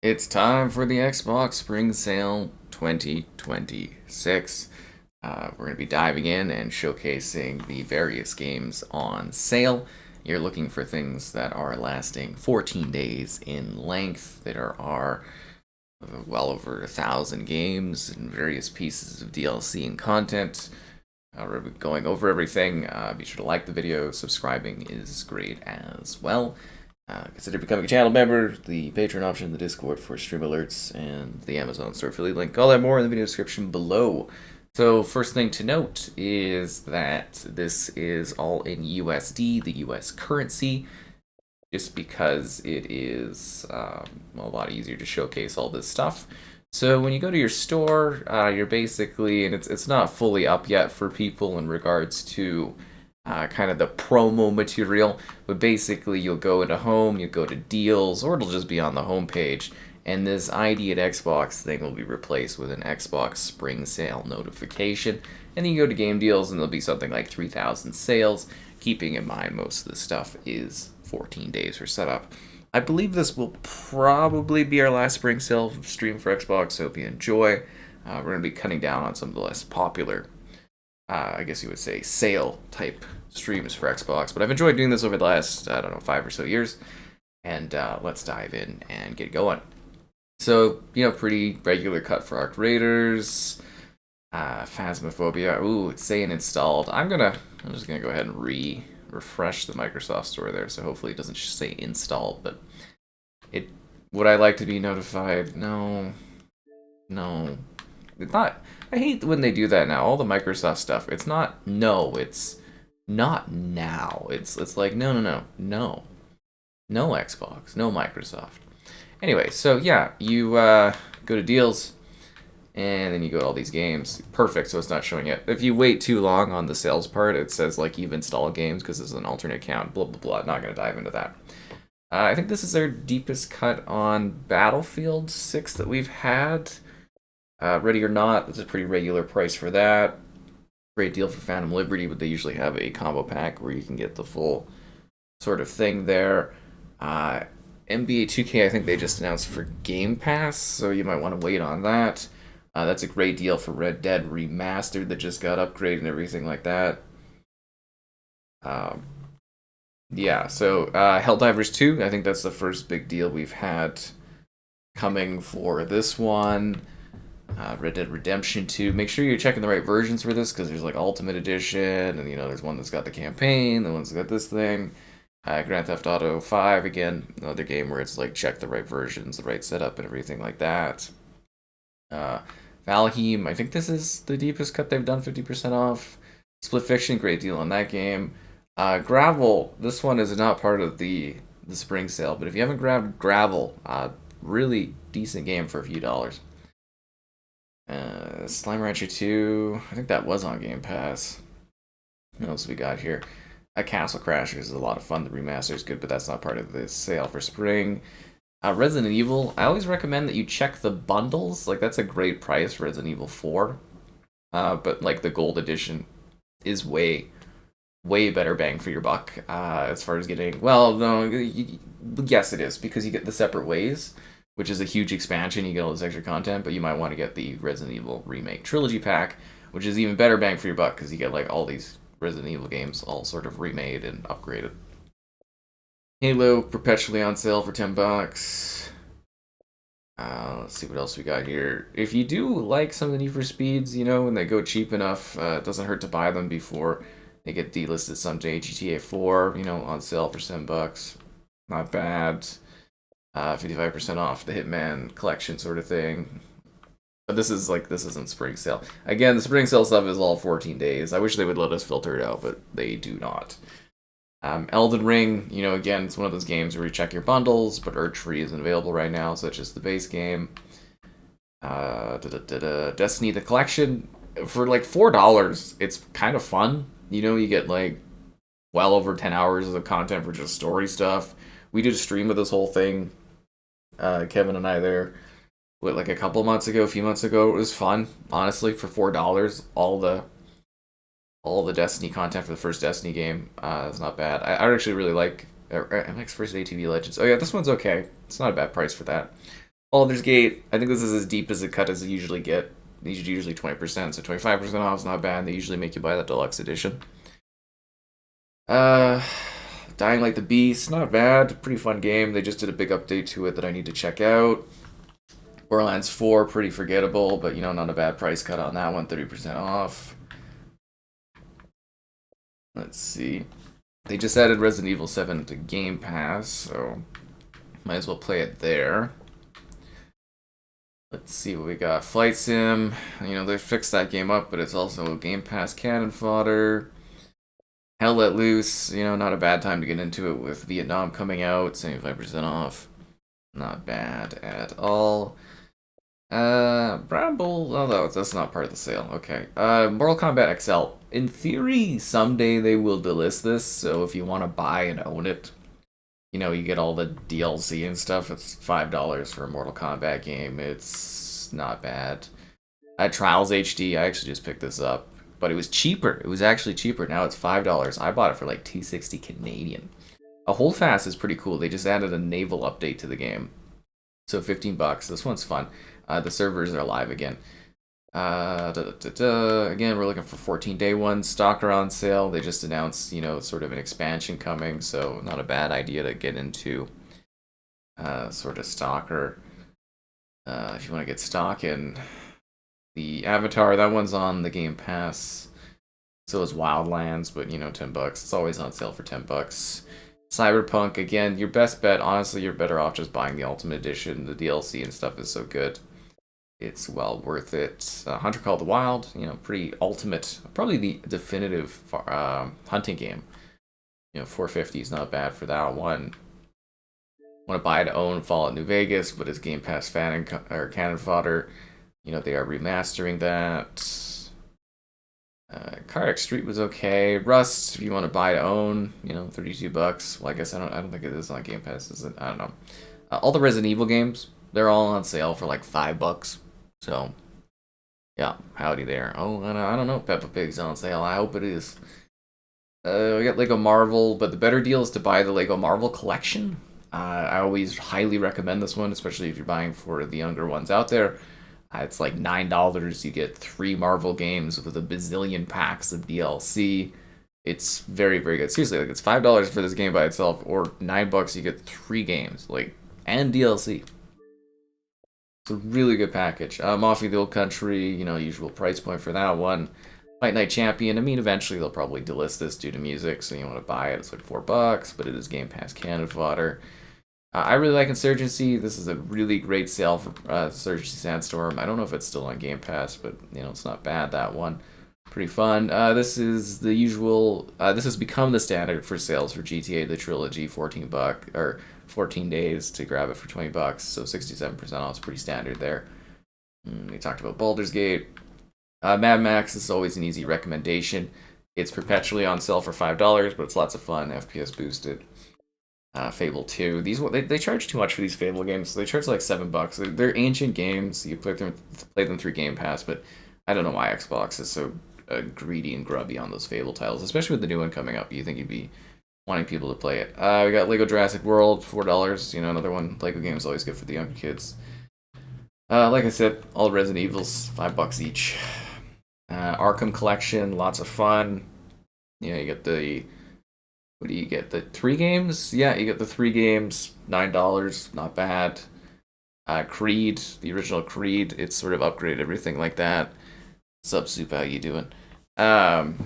It's time for the Xbox Spring Sale 2026. We're going to be diving in and showcasing the various games on sale. You're looking for things that are lasting 14 days in length. There are well over 1,000 games and various pieces of DLC and content. We're going over everything. Be sure to like the video. Subscribing is great as well. Consider becoming a channel member, the Patreon option, the Discord for stream alerts, and the Amazon store affiliate link. All that more in the video description below. So first thing to note is that this is all in USD, the US currency, just because it is a lot easier to showcase all this stuff. So when you go to your store, you're basically, and it's not fully up yet for people in regards to kind of the promo material, but basically you'll go into home, you go to deals, or it'll just be on the home page, and this ID at Xbox thing will be replaced with an Xbox Spring Sale notification, and then you go to game deals and there'll be something like 3,000 sales, keeping in mind most of the stuff is 14 days for setup. I believe this will probably be our last Spring Sale stream for Xbox, so hope you enjoy. We're going to be cutting down on some of the less popular I guess you would say sale type streams for Xbox, but I've enjoyed doing this over the last, 5 or so years, and let's dive in and get going. So, pretty regular cut for Arc Raiders, Phasmophobia. Ooh, it's saying installed. I'm just gonna go ahead and refresh the Microsoft Store there, so hopefully it doesn't say installed, but would I like to be notified? No. It's not. I hate when they do that now. All the Microsoft stuff. It's not no. It's not now. It's like no. No Xbox. No Microsoft. Anyway, so yeah, you go to deals, and then you go to all these games. Perfect. So it's not showing it. If you wait too long on the sales part, it says like you've installed games because it's an alternate account. Blah blah blah. Not gonna dive into that. I think this is their deepest cut on Battlefield 6 that we've had. Ready or Not, that's a pretty regular price for that. Great deal for Phantom Liberty, but they usually have a combo pack where you can get the full sort of thing there. NBA 2K, I think they just announced for Game Pass, so you might want to wait on that. That's a great deal for Red Dead Remastered that just got upgraded and everything like that. Yeah, so Helldivers 2, I think that's the first big deal we've had coming for this one. Red Dead Redemption 2. Make sure you're checking the right versions for this, because there's like Ultimate Edition, and there's one that's got the campaign, the one's got this thing. Grand Theft Auto 5, again, another game where it's like check the right versions, the right setup, and everything like that. Valheim, I think this is the deepest cut they've done, 50% off. Split Fiction, great deal on that game. Gravel, this one is not part of the spring sale, but if you haven't grabbed Gravel, really decent game for a few dollars. Slime Rancher 2, I think that was on Game Pass. What else we got here? Castle Crashers is a lot of fun. The remaster is good, but that's not part of the sale for spring. Resident Evil, I always recommend that you check the bundles. Like, that's a great price for Resident Evil 4. But, like, the gold edition is way better bang for your buck as far as getting... Well, no, yes, it is, because you get the separate ways, which is a huge expansion. You get all this extra content, but you might want to get the Resident Evil Remake Trilogy Pack, which is even better bang for your buck, because you get like all these Resident Evil games all sort of remade and upgraded. Halo, perpetually on sale for $10. Let's see what else we got here. If you do like some of the Need for Speeds, when they go cheap enough, it doesn't hurt to buy them before they get delisted someday. GTA 4, on sale for $7. Not bad. 55% off the Hitman collection sort of thing. But this isn't spring sale. Again, the spring sale stuff is all 14 days. I wish they would let us filter it out, but they do not. Elden Ring, again, it's one of those games where you check your bundles, but Erdtree isn't available right now, so it's just the base game. Destiny the Collection, for like $4, it's kind of fun. You get like well over 10 hours of content for just story stuff. We did a stream of this whole thing, Kevin and I there, like a few months ago. It was fun, honestly, for $4. All the Destiny content for the first Destiny game is not bad. I actually really like MX vs. ATV Legends. Oh yeah, this one's okay. It's not a bad price for that. Baldur's Gate, I think this is as deep as a cut as they usually get. These are usually 20%, so 25% off is not bad. They usually make you buy the deluxe edition. Uh, Dying Like the Beast, not bad. Pretty fun game. They just did a big update to it that I need to check out. Borderlands 4, pretty forgettable, but not a bad price cut on that one, 30% off. Let's see. They just added Resident Evil 7 to Game Pass, so might as well play it there. Let's see what we got. Flight Sim. They fixed that game up, but it's also Game Pass cannon fodder. Hell Let Loose. Not a bad time to get into it with Vietnam coming out. 75% off. Not bad at all. Bramble. Oh, no, that's not part of the sale. Okay. Mortal Kombat XL. In theory, someday they will delist this, so if you want to buy and own it, you get all the DLC and stuff. It's $5 for a Mortal Kombat game. It's not bad. Trials HD, I actually just picked this up, but it was cheaper. It was actually cheaper. Now it's $5. I bought it for like $260 Canadian. A Holdfast is pretty cool. They just added a naval update to the game. So $15. This one's fun. The servers are live again. Again, we're looking for 14-day ones. Stalker on sale. They just announced, sort of an expansion coming, so not a bad idea to get into sort of Stalker. If you want to get stock in the Avatar, that one's on the Game Pass. So is Wildlands, but $10. It's always on sale for $10. Cyberpunk, again, your best bet. Honestly, you're better off just buying the Ultimate Edition. The DLC and stuff is so good. It's well worth it. Hunter Call the Wild, pretty ultimate, probably the definitive hunting game. $450 is not bad for that one. Want to buy to own Fallout New Vegas, but it's Game Pass or cannon fodder. They are remastering that. Cardiac Street was okay. Rust, if you want to buy to own, $32. Well, I guess I don't think it is on Game Pass, is it? I don't know. All the Resident Evil games, they're all on sale for like $5. So, yeah, howdy there. Oh, I don't know. Peppa Pig's on sale. I hope it is. We got Lego Marvel, but the better deal is to buy the Lego Marvel collection. I always highly recommend this one, especially if you're buying for the younger ones out there. It's like $9. You get 3 Marvel games with a bazillion packs of DLC. It's very, very good. Seriously, like it's $5 for this game by itself, or $9 you get 3 games, and DLC. It's a really good package. Mafia the Old Country, usual price point for that one. Fight Night Champion, eventually they'll probably delist this due to music, so you want to buy it. It's like $4, but it is Game Pass cannon fodder. I really like Insurgency. This is a really great sale for Insurgency Sandstorm. I don't know if it's still on Game Pass, but it's not bad, that one. Pretty fun. This is the usual. This has become the standard for sales for GTA the Trilogy. $14 or 14 days to grab it for $20. So 67% off is pretty standard there. We talked about Baldur's Gate. Mad Max is always an easy recommendation. It's perpetually on sale for $5, but it's lots of fun. FPS boosted. Fable 2. They charge too much for these Fable games. So they charge like $7. They're ancient games. You play them through Game Pass, but I don't know why Xbox is so greedy and grubby on those Fable titles, especially with the new one coming up. You think you'd be wanting people to play it. We got Lego Jurassic World, $4. Another one. Lego game is always good for the younger kids. Like I said, all Resident Evils, $5 each. Arkham Collection, lots of fun. You get the. What do you get? The 3 games? Yeah, you get the 3 games, $9, not bad. Creed, the original Creed, it's sort of upgraded, everything like that. Sup, Soup, how you doing?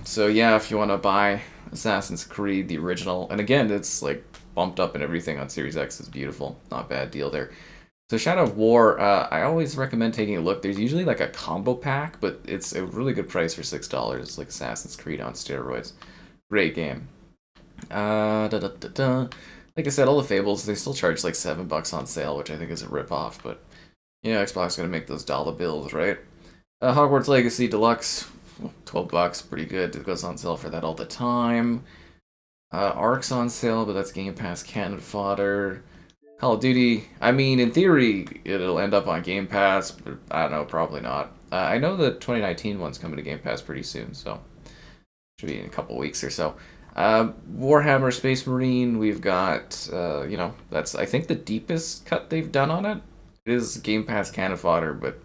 So yeah, if you want to buy Assassin's Creed, the original, and again, it's like bumped up and everything on Series X is beautiful. Not bad deal there. So Shadow of War, I always recommend taking a look. There's usually like a combo pack, but it's a really good price for $6. It's like Assassin's Creed on steroids. Great game. Like I said, all the Fables, they still charge like $7 on sale, which I think is a rip-off, but Xbox is going to make those dollar bills, right? Hogwarts Legacy Deluxe, $12, pretty good. It goes on sale for that all the time. Ark's on sale, but that's Game Pass cannon fodder. Call of Duty, in theory, it'll end up on Game Pass, but I don't know, probably not. I know the 2019 one's coming to Game Pass pretty soon, so should be in a couple weeks or so. Warhammer Space Marine, we've got, that's, I think, the deepest cut they've done on it. It is Game Pass kind of fodder, but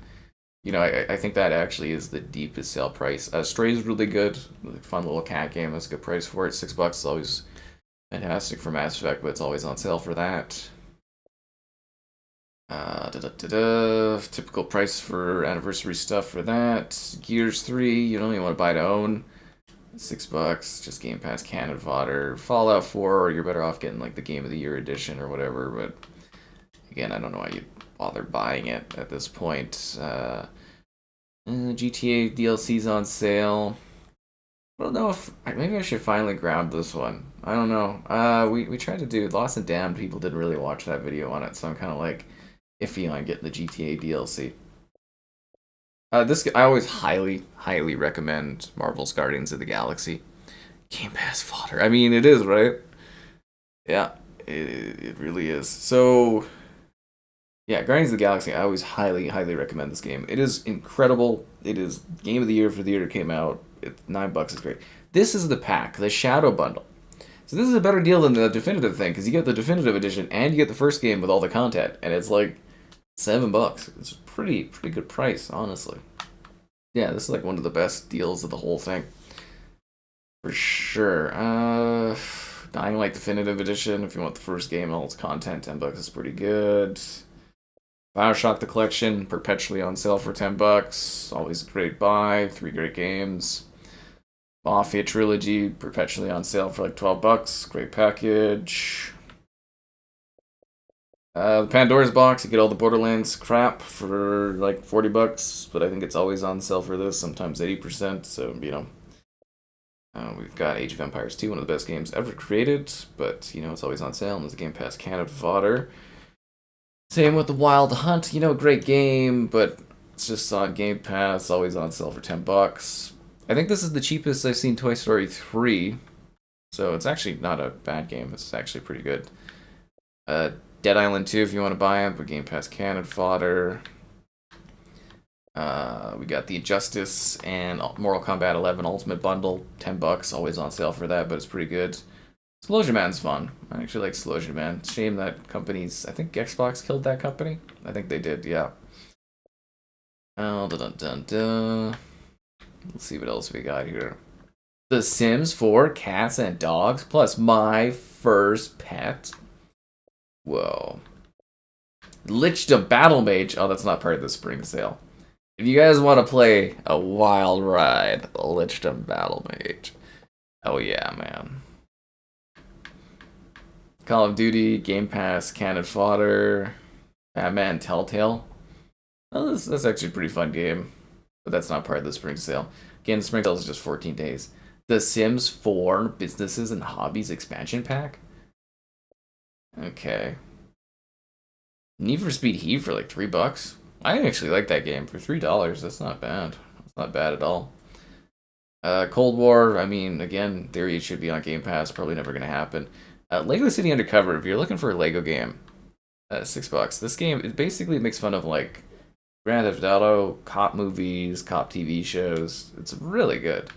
you know, I think that actually is the deepest sale price. Stray is really good, fun little cat game. That's a good price for it. $6 is always fantastic for Mass Effect, but it's always on sale for that. Typical price for anniversary stuff for that. Gears 3, you don't even want to buy to own. $6, just Game Pass cannon fodder. Fallout 4, you're better off getting like the Game of the Year edition or whatever, but again, I don't know why you'd bother buying it at this point. GTA DLC's on sale. I don't know if maybe I should finally grab this one. I don't know. We tried to do Lost and Damned. People didn't really watch that video on it, so I'm kind of like iffy on getting the GTA DLC. This I always highly recommend Marvel's Guardians of the Galaxy. Game Pass fodder. I mean, it is, right? Yeah, it really is. So yeah, Guardians of the Galaxy. I always highly recommend this game. It is incredible. It is Game of the Year for the year it came out. It's $9 is great. This is the pack, the Shadow Bundle. So this is a better deal than the definitive thing because you get the definitive edition and you get the first game with all the content, and it's like $7. It's a pretty good price, honestly. Yeah, this is like one of the best deals of the whole thing, for sure. Dying Light definitive edition. If you want the first game and all its content, $10 is pretty good. Bioshock the Collection, perpetually on sale for $10. Always a great buy. 3 great games. Mafia Trilogy, perpetually on sale for like $12. Great package. The Pandora's Box, you get all the Borderlands crap for like $40, but I think it's always on sale for this, sometimes 80%, so, you know. We've got Age of Empires 2, one of the best games ever created, but, you know, it's always on sale, and there's a Game Pass cannon fodder. Same with the Wild Hunt, you know, great game, but it's just on Game Pass, always on sale for $10. I think this is the cheapest I've seen Toy Story 3, so it's actually not a bad game, it's actually pretty good. Dead Island 2 if you want to buy it, but Game Pass cannon fodder. We got the Justice and Mortal Kombat 11 Ultimate Bundle, $10, always on sale for that, but it's pretty good. Explosion Man's fun. I actually like Explosion Man. Shame that company's... I think Xbox killed that company? I think they did, yeah. Oh, Let's see what else we got here. The Sims 4 Cats and Dogs plus My First Pet. Whoa. Lichdom Battle Mage. Oh, that's not part of the spring sale. If you guys want to play a wild ride, Lichdom Battle Mage. Oh yeah, man. Call of Duty, Game Pass, cannon fodder, Batman Telltale. Oh, that's actually a pretty fun game. But that's not part of the spring sale. Again, the spring sale is just 14 days. The Sims 4 Businesses and Hobbies expansion pack? Okay. Need for Speed Heat for like $3. I actually like that game for $3. That's not bad. That's not bad at all. Cold War, I mean, again, in theory it should be on Game Pass. Probably never going to happen. Lego City Undercover, if you're looking for a Lego game, $6. This game, it basically makes fun of like Grand Theft Auto, cop movies, cop TV shows. It's really good.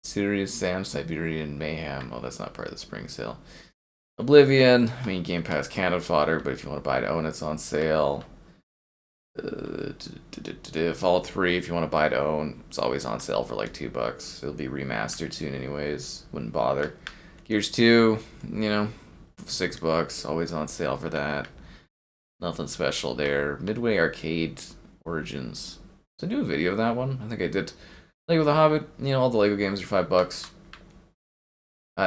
Serious Sam Siberian Mayhem. Oh, that's not part of the spring sale. Oblivion, I mean, Game Pass cannon fodder, but if you want to buy to own, it's on sale. Fallout 3, if you want to buy to own, it's always on sale for like $2. It'll be remastered soon anyways. Wouldn't bother. Gears 2, you know, $6. Always on sale for that. Nothing special there. Midway Arcade Origins. Did I do a video of that one? I think I did. Lego the Hobbit, you know, all the Lego games are $5.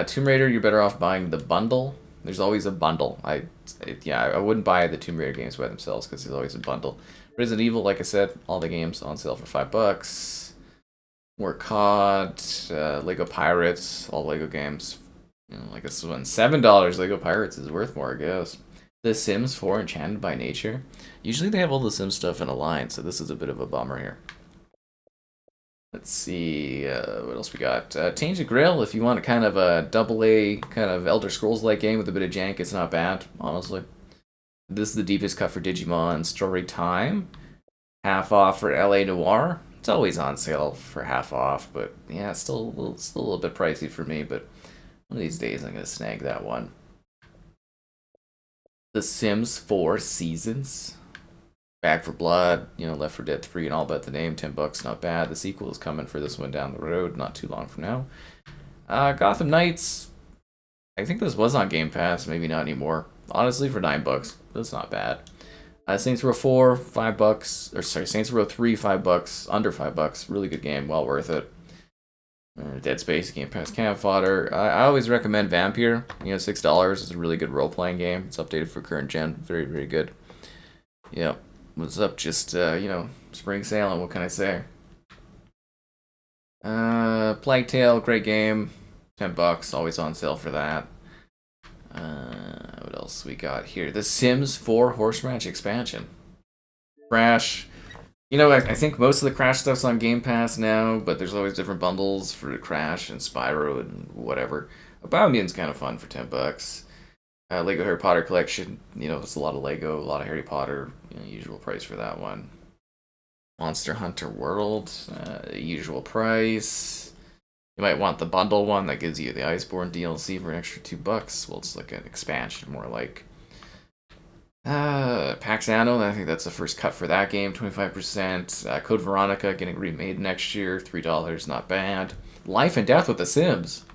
Tomb Raider, you're better off buying the bundle. There's always a bundle. I wouldn't buy the Tomb Raider games by themselves because there's always a bundle. Resident Evil, like I said, all the games on sale for $5. More COD, Lego Pirates, all Lego games. You know, like this one, $7. Lego Pirates is worth more, I guess. The Sims 4 Enchanted by Nature. Usually they have all the Sims stuff in a line, so this is a bit of a bummer here. Let's see, what else we got? Change the Grail, if you want a kind of a double-A, kind of Elder Scrolls-like game with a bit of jank, it's not bad, honestly. This is the deepest cut for Digimon Story Time. Half off for LA Noire. It's always on sale for half off, but yeah, it's still a little bit pricey for me, but one of these days I'm going to snag that one. The Sims 4 Seasons. Back for Blood, Left 4 Dead 3 and all but the name, $10, not bad. The sequel is coming for this one down the road, not too long from now. Gotham Knights, I think this was on Game Pass, maybe not anymore. Honestly, for $9, that's not bad. Saints Row 4, $5, or sorry, Saints Row 3, $5, under $5. Really good game, well worth it. Dead Space, Game Pass camp fodder. I always recommend Vampire. $6 is a really good role playing game. It's updated for current gen, very very good. Yeah, what's up? Just spring sale, and what can I say? Plague Tale, great game, $10, always on sale for that. What else we got here? The Sims 4 Horse Ranch expansion. Crash. I think most of the Crash stuff's on Game Pass now, but there's always different bundles for Crash and Spyro and whatever. Biomutant's kind of fun for $10. Lego Harry Potter collection. It's a lot of Lego, a lot of Harry Potter. Usual price for that one. Monster Hunter World, usual price. You might want the bundle one that gives you the Iceborne DLC for an extra $2. Well, it's like an expansion, more like. Pax Anno, I think that's the first cut for that game, 25%. Code Veronica getting remade next year, $3, not bad. Life and Death with the Sims.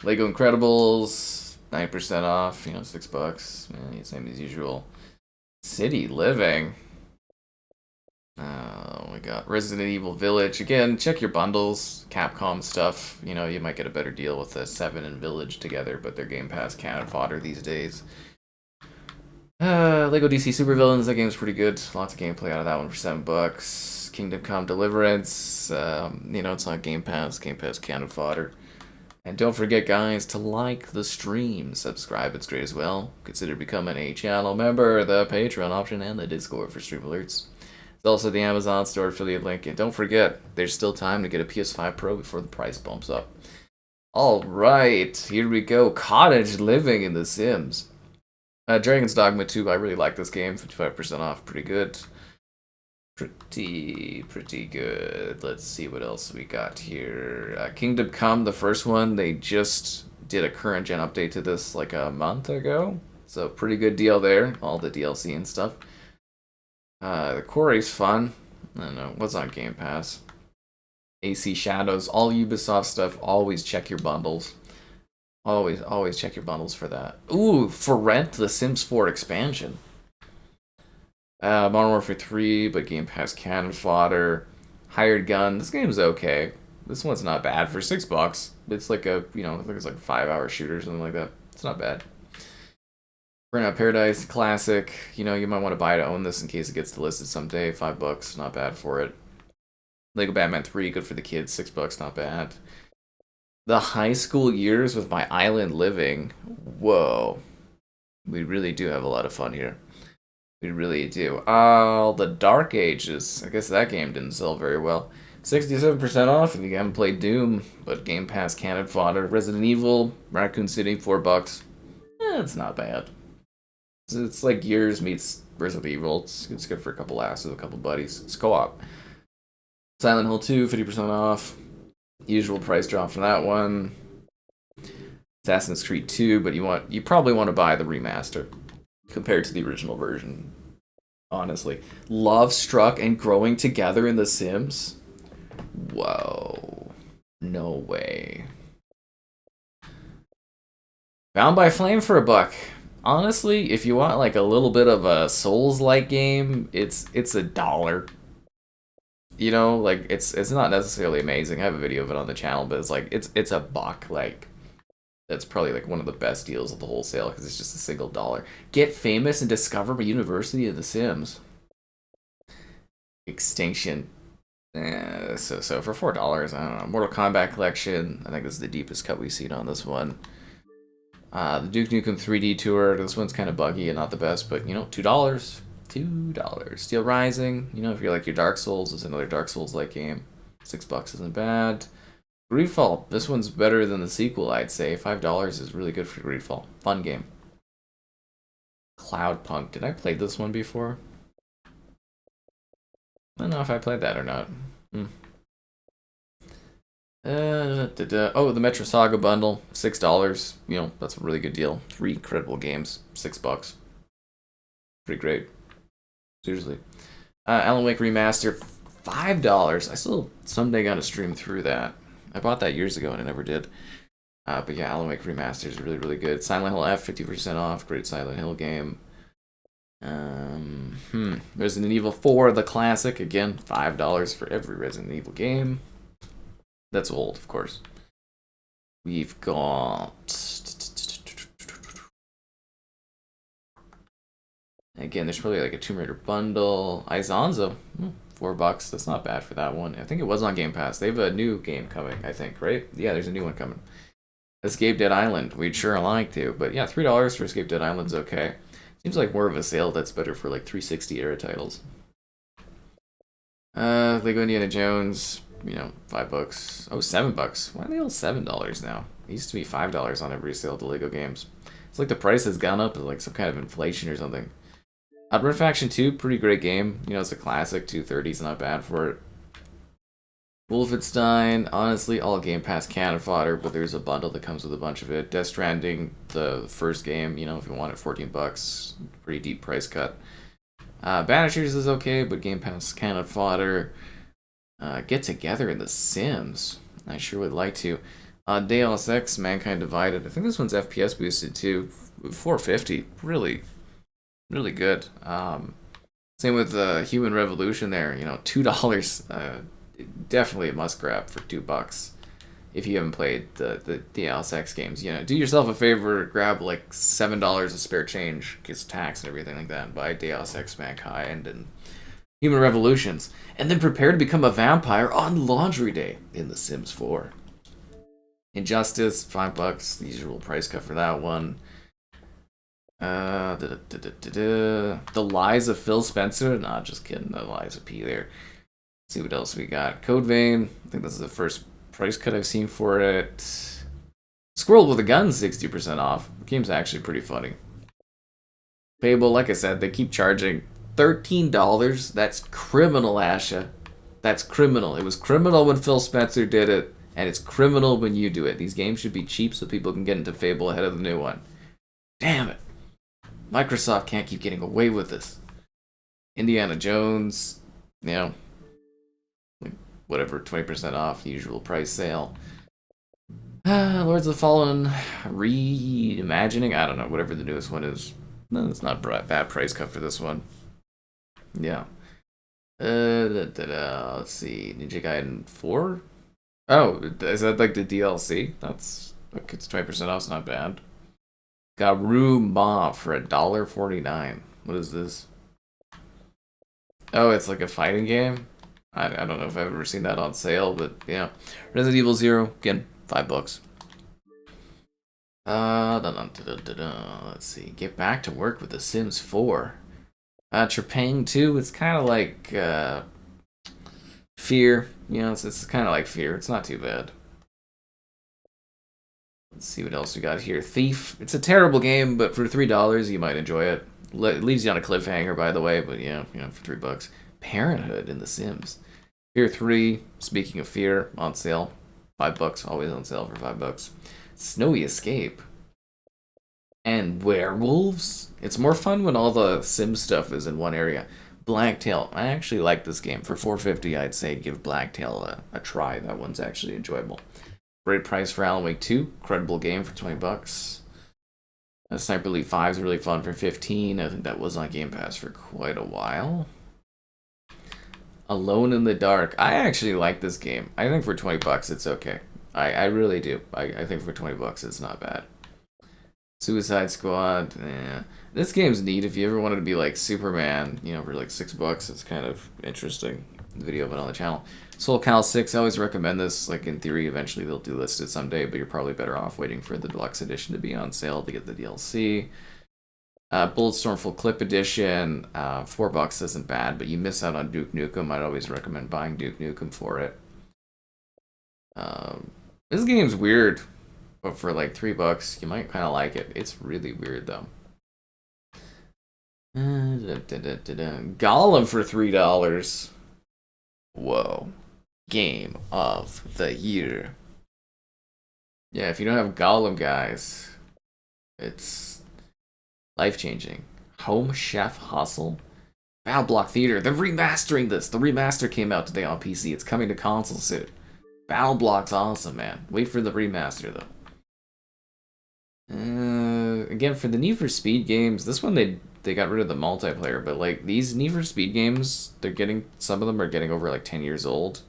Lego Incredibles, 9% off, $6. Same as usual. City Living. We got Resident Evil Village. Again, check your bundles. Capcom stuff. You might get a better deal with the 7 and Village together, but they're Game Pass cannon fodder these days. Lego DC Supervillains, that game's pretty good. Lots of gameplay out of that one for $7. Kingdom Come Deliverance, it's on Game Pass cannon fodder. And don't forget, guys, to like the stream, subscribe, it's great as well. Consider becoming a channel member, the Patreon option, and the Discord for stream alerts. There's also the Amazon store affiliate link, and don't forget, there's still time to get a PS5 Pro before the price bumps up. Alright, here we go, Cottage Living in The Sims. Dragon's Dogma 2, I really like this game, 55% off, pretty good. Pretty good. Let's see what else we got here. Kingdom Come, the first one, they just did a current gen update to this like a month ago. So pretty good deal there, all the DLC and stuff. The Quarry's fun. I don't know, what's on Game Pass? AC Shadows, all Ubisoft stuff, always check your bundles. Always check your bundles for that. Ooh, for rent, the Sims 4 expansion. Modern Warfare 3, but Game Pass cannon fodder. Hired Gun, this game's okay. This one's not bad for $6. It's like a, it's like a 5-hour shooter or something like that. It's not bad. Burnout Paradise, classic. You might want to buy to own this in case it gets delisted someday. $5, not bad for it. Lego Batman 3, good for the kids. $6, not bad. The High School Years with My Island Living. Whoa. We really do have a lot of fun here. We really do. The Dark Ages. I guess that game didn't sell very well. 67% off if you haven't played Doom, but Game Pass cannon fodder. Resident Evil, Raccoon City, $4. It's not bad. It's like Years meets Resident Evil. It's good for a couple laughs with a couple buddies. It's co-op. Silent Hill 2, 50% off. Usual price drop for that one. Assassin's Creed 2, but you probably want to buy the remaster compared to the original version. Honestly, Love Struck and Growing Together in The Sims. Whoa, no way. Bound by Flame for $1. Honestly, if you want like a little bit of a Souls-like game, it's $1. It's not necessarily amazing. I have a video of it on the channel, but it's $1. Like, that's probably like one of the best deals of the whole sale because it's just a single $1. Get famous and discover University of the Sims. Extinction. So for $4, I don't know. Mortal Kombat Collection. I think this is the deepest cut we've seen on this one. The Duke Nukem 3D Tour. This one's kind of buggy and not the best, but $2. $2. Steel Rising, if you like your Dark Souls, it's another Dark Souls-like game. $6 isn't bad. Greedfall, this one's better than the sequel, I'd say. $5 is really good for Greedfall. Fun game. Cloudpunk, did I play this one before? I don't know if I played that or not. Oh, the Metro Saga bundle, $6. You know, that's a really good deal. 3 credible games, $6. Pretty great. Seriously. Alan Wake Remaster, $5. I still someday gotta stream through that. I bought that years ago and I never did. But yeah, Alan Wake Remaster is really, really good. Silent Hill F, 50% off. Great Silent Hill game. Resident Evil 4, the classic. Again, $5 for every Resident Evil game. That's old, of course. We've got... Again, there's probably like a Tomb Raider bundle. Izanzo, $4. That's not bad for that one. I think it was on Game Pass. They have a new game coming, I think, right? Yeah, there's a new one coming. Escape Dead Island. We'd sure like to. But yeah, $3 for Escape Dead Island's okay. Seems like more of a sale that's better for like 360 era titles. Lego Indiana Jones, you know, $5. Oh, $7. Why are they all $7 now? It used to be $5 on every sale of the Lego games. It's like the price has gone up, like some kind of inflation or something. Red Faction 2, pretty great game. You know, it's a classic. 230's not bad for it. Wolfenstein, honestly, all Game Pass cannon fodder, but there's a bundle that comes with a bunch of it. Death Stranding, the first game, you know, if you want it, $14, pretty deep price cut. Banishers is okay, but Game Pass cannon fodder. Get Together in The Sims. I sure would like to. Deus Ex, Mankind Divided. I think this one's FPS boosted too. $4.50, really, really good. Same with Human Revolution there, you know, $2. Definitely a must grab for $2 if you haven't played the Deus Ex games. You know, do yourself a favor, grab like $7 of spare change, gets tax and everything like that, and buy Deus Ex Mankind and Human Revolutions, and then prepare to become a vampire on Laundry Day in The Sims 4. Injustice, $5, the usual price cut for that one. The Lies of Phil Spencer, nah, just kidding, the Lies of P there. See what else we got. Code Vein. I think this is the first price cut I've seen for it. Squirrel with a Gun, 60% off. The game's actually pretty funny. Payable, like I said, they keep charging $13. That's criminal, Asha. That's criminal. It was criminal when Phil Spencer did it, and it's criminal when you do it. These games should be cheap so people can get into Fable ahead of the new one. Damn it. Microsoft can't keep getting away with this. Indiana Jones, you know, whatever, 20% off, usual price sale. Lords of the Fallen reimagining, I don't know, whatever the newest one is. No, it's not a bad price cut for this one. Yeah. Let's see, Ninja Gaiden 4? Oh, is that like the DLC? That's, like, it's 20% off, it's not bad. Got Room Ma for $1.49. What is this? Oh, it's like a fighting game? I don't know if I've ever seen that on sale, but yeah. Resident Evil 0, again, $5. Let's see. Get back to work with The Sims 4. Trepang 2, it's kind of like Fear. You know, it's kind of like Fear. It's not too bad. Let's see what else we got here. Thief. It's a terrible game, but for $3, you might enjoy it. It leaves you on a cliffhanger, by the way, but yeah, you know, for $3. Parenthood in The Sims. Fear 3, speaking of Fear, on sale. $5, always on sale for $5. Snowy Escape. And Werewolves. It's more fun when all the Sim stuff is in one area. Blacktail. I actually like this game. For $4.50, I'd say give Blacktail a try. That one's actually enjoyable. Great price for Alan Wake 2. Credible game for $20. Sniper Elite 5 is really fun for $15. I think that was on Game Pass for quite a while. Alone in the Dark. I actually like this game. I think for $20 it's okay. I really do. I think for $20 it's not bad. Suicide Squad. This game's neat if you ever wanted to be like Superman, you know, for like $6. It's kind of interesting. Video of it on the channel. Soul Cal 6, I always recommend this. Like, in theory, eventually they'll delist it someday, but you're probably better off waiting for the deluxe edition to be on sale to get the DLC. Bulletstorm Full Clip Edition, $4 isn't bad, but you miss out on Duke Nukem. I'd always recommend buying Duke Nukem for it. This game's weird, but for like $3, you might kind of like it. It's really weird, though. Gollum for $3. Whoa. game of the year. Yeah, if you don't have Gollum, guys, it's life-changing. Home Chef Hustle. Battle Block Theater. They're remastering this. The remaster came out today on PC. It's coming to console soon. Battle Block's awesome, man. Wait for the remaster, though. Again, for the Need for Speed games, this one they got rid of the multiplayer, but like these Need for Speed games, some of them are getting over like 10 years old.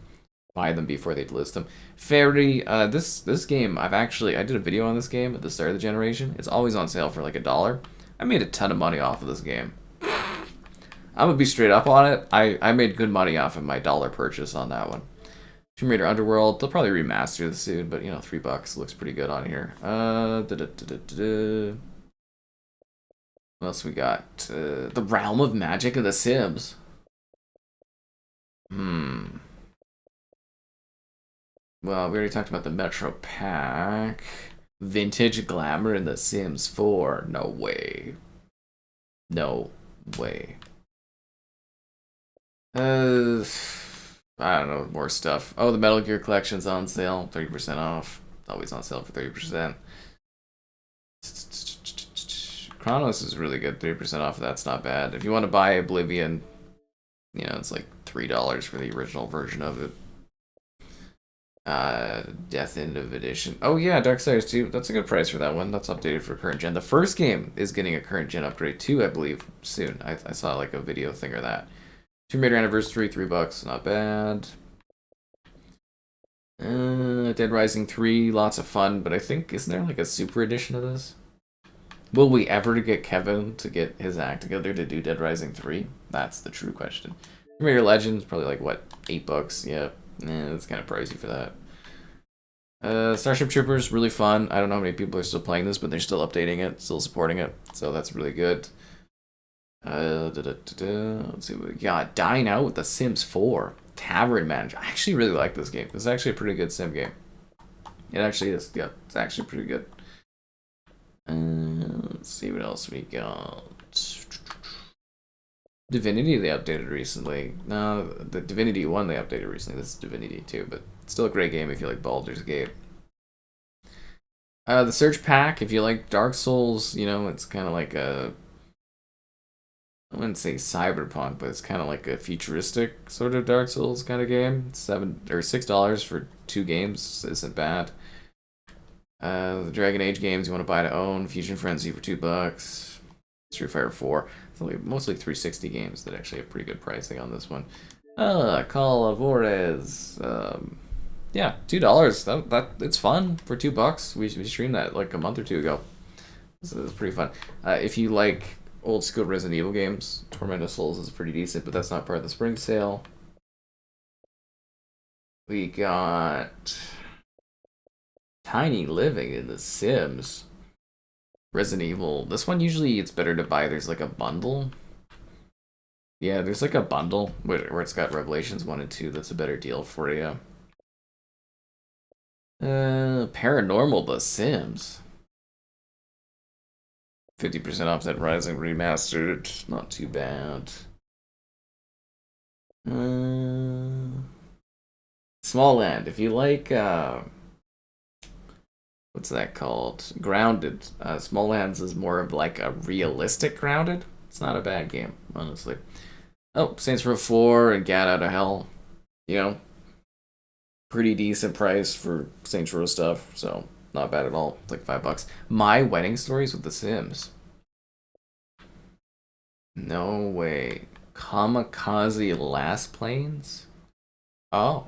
Buy them before they list them. Fairy, this game, I did a video on this game at the start of the generation. It's always on sale for like $1. I made a ton of money off of this game. I'm gonna be straight up on it. I made good money off of my $1 purchase on that one. Tomb Raider Underworld, they'll probably remaster this soon, but you know, $3 looks pretty good on here. What else we got? The Realm of Magic and The Sims. Well, we already talked about the Metro Pack. Vintage Glamour in The Sims 4. No way. No way. I don't know, more stuff. Oh, the Metal Gear Collection's on sale, 30% off. It's always on sale for 30%. Chronos is really good, 30% off. That's not bad. If you want to buy Oblivion, you know, it's like $3 for the original version of it. Death End of Edition. Oh yeah, Darksiders 2. That's a good price for that one. That's updated for current gen. The first game is getting a current gen upgrade too, I believe, soon. I saw like a video thing or that. Tomb Raider Anniversary, $3, not bad. Dead Rising 3, lots of fun, but I think, isn't there like a super edition of this? Will we ever get Kevin to get his act together to do Dead Rising 3? That's the true question. Tomb Raider Legends, probably like, what, $8? Yeah, that's kind of pricey for that. Starship Troopers, really fun. I don't know how many people are still playing this, but they're still updating it, still supporting it, so that's really good. Let's see what we got. Dying Out with The Sims 4. Tavern Manager. I actually really like this game. This is actually a pretty good sim game. It actually is. Yeah, it's actually pretty good. Let's see what else we got. Divinity they updated recently. No, the Divinity 1 they updated recently. This is Divinity 2, but still a great game if you like Baldur's Gate. The Search Pack, if you like Dark Souls, you know, it's kind of like a... I wouldn't say cyberpunk, but it's kind of like a futuristic sort of Dark Souls kind of game. $6 for 2 games isn't bad. The Dragon Age games you want to buy to own. Fusion Frenzy for $2. Street Fighter 4. It's only mostly 360 games that actually have pretty good pricing on this one. Call of Juarez. Yeah, $2. That it's fun for $2. We streamed that like a month or two ago. So it's pretty fun. If you like old school Resident Evil games, Torment of Souls is pretty decent, but that's not part of the spring sale. We got Tiny Living in The Sims. Resident Evil. This one usually it's better to buy. There's like a bundle. Yeah, there's like a bundle where it's got Revelations 1 and 2. That's a better deal for you. Paranormal The Sims. 50% off Dead Rising Remastered. Not too bad. Small Land. If you like, what's that called? Grounded. Small Lands is more of like a realistic Grounded. It's not a bad game, honestly. Oh, Saints Row 4 and Gat Out of Hell. You know, pretty decent price for Saints Row stuff, so not bad at all. It's like $5. My Wedding Stories with The Sims. No way. Kamikaze Last Planes? Oh.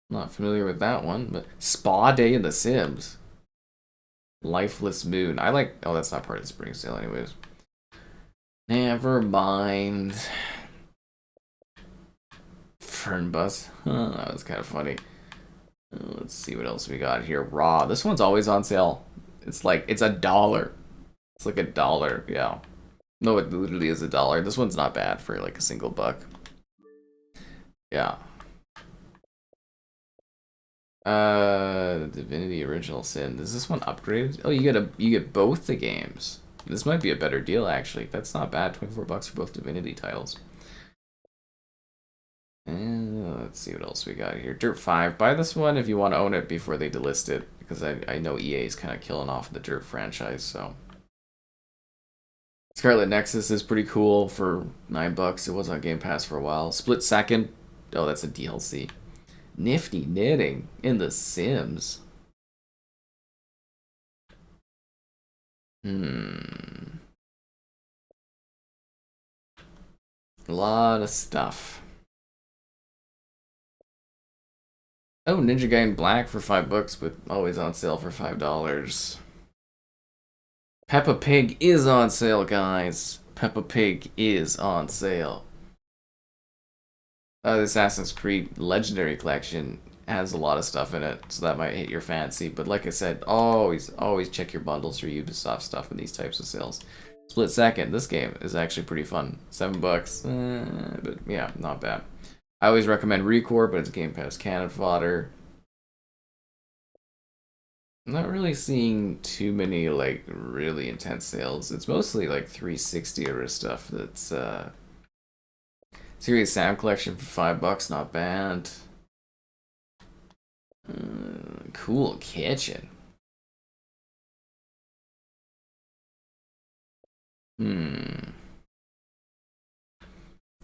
Not familiar with that one, but Spa Day in The Sims. Lifeless Moon. I like... Oh, that's not part of the spring sale anyways. Never mind. Fernbus. Huh, that was kind of funny. Let's see what else we got here. Raw. This one's always on sale. It's like, it's $1. It's like $1, yeah. No, it literally is $1. This one's not bad for like a single buck. Yeah. Divinity Original Sin. Is this one upgraded? Oh, you get both the games. This might be a better deal actually. That's not bad. $24 for both Divinity titles. And Let's see what else we got here. Dirt 5. Buy this one if you want to own it before they delist it, because I know EA is kind of killing off the Dirt franchise, so. Scarlet Nexus is pretty cool for $9. It was on Game Pass for a while. Split Second. Oh, that's a DLC. Nifty Knitting in The Sims. A lot of stuff. Oh, Ninja Gaiden Black for $5, but always on sale for $5. Peppa Pig is on sale, guys. Peppa Pig is on sale. The Assassin's Creed Legendary Collection has a lot of stuff in it, so that might hit your fancy. But like I said, always check your bundles for Ubisoft stuff in these types of sales. Split Second, this game is actually pretty fun. $7, but yeah, not bad. I always recommend Recore, but it's Game Pass cannon fodder. I'm not really seeing too many like really intense sales. It's mostly like 360 era stuff that's Serious Sam Collection for $5, not bad. Cool Kitchen.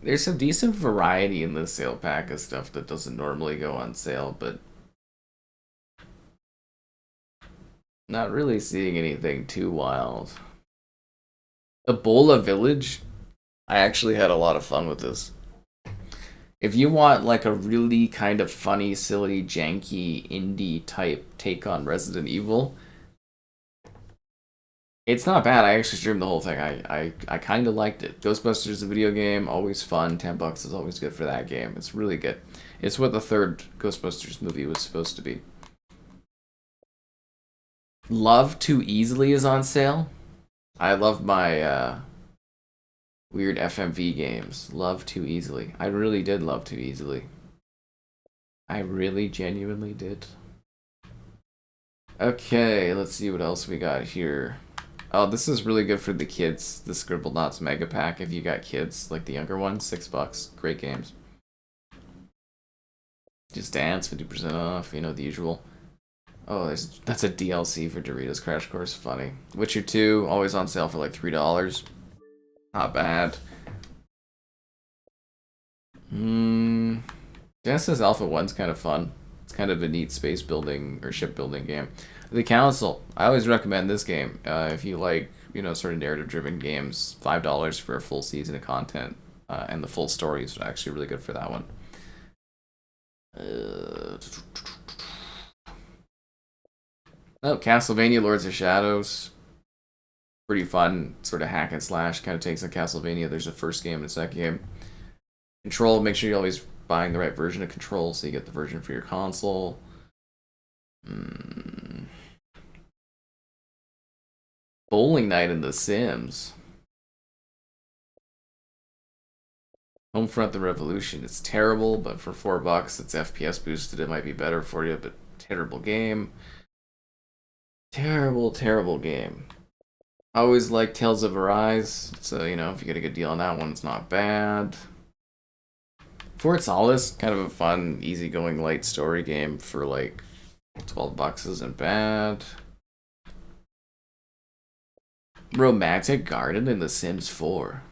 There's some decent variety in the sale pack of stuff that doesn't normally go on sale, but not really seeing anything too wild. Ebola Village. I actually had a lot of fun with this. If you want like a really kind of funny, silly, janky, indie type take on Resident Evil, it's not bad. I actually streamed the whole thing. I kind of liked it. Ghostbusters is a video game, always fun. $10 is always good for that game. It's really good. It's what the third Ghostbusters movie was supposed to be. Love Too Easily is on sale. I love my weird FMV games. Love Too Easily. I really did love Too Easily. I really genuinely did. Okay, let's see what else we got here. Oh, this is really good for the kids. The Scribble Knots Mega Pack. If you got kids, like the younger ones, $6. Great games. Just Dance, 50% off. You know, the usual. Oh, that's a DLC for Doritos Crash Course. Funny. Witcher 2, always on sale for like $3. Not bad. Genesis Alpha 1's kind of fun. It's kind of a neat space building or ship building game. The Council. I always recommend this game. If you like, you know, sort of narrative driven games, $5 for a full season of content. And the full story is actually really good for that one. Oh, Castlevania Lords of Shadows. Pretty fun, sort of hack and slash. Kind of takes on Castlevania. There's a first game and a second game. Control, make sure you're always buying the right version of Control so you get the version for your console. Bowling Night in The Sims. Homefront The Revolution. It's terrible, but for $4, it's FPS boosted. It might be better for you, but terrible game. Terrible game. I always like Tales of Arise, so, you know, if you get a good deal on that one, it's not bad. Fort Solace, kind of a fun, easygoing, light story game for, like, $12 isn't bad. Romantic Garden in The Sims 4.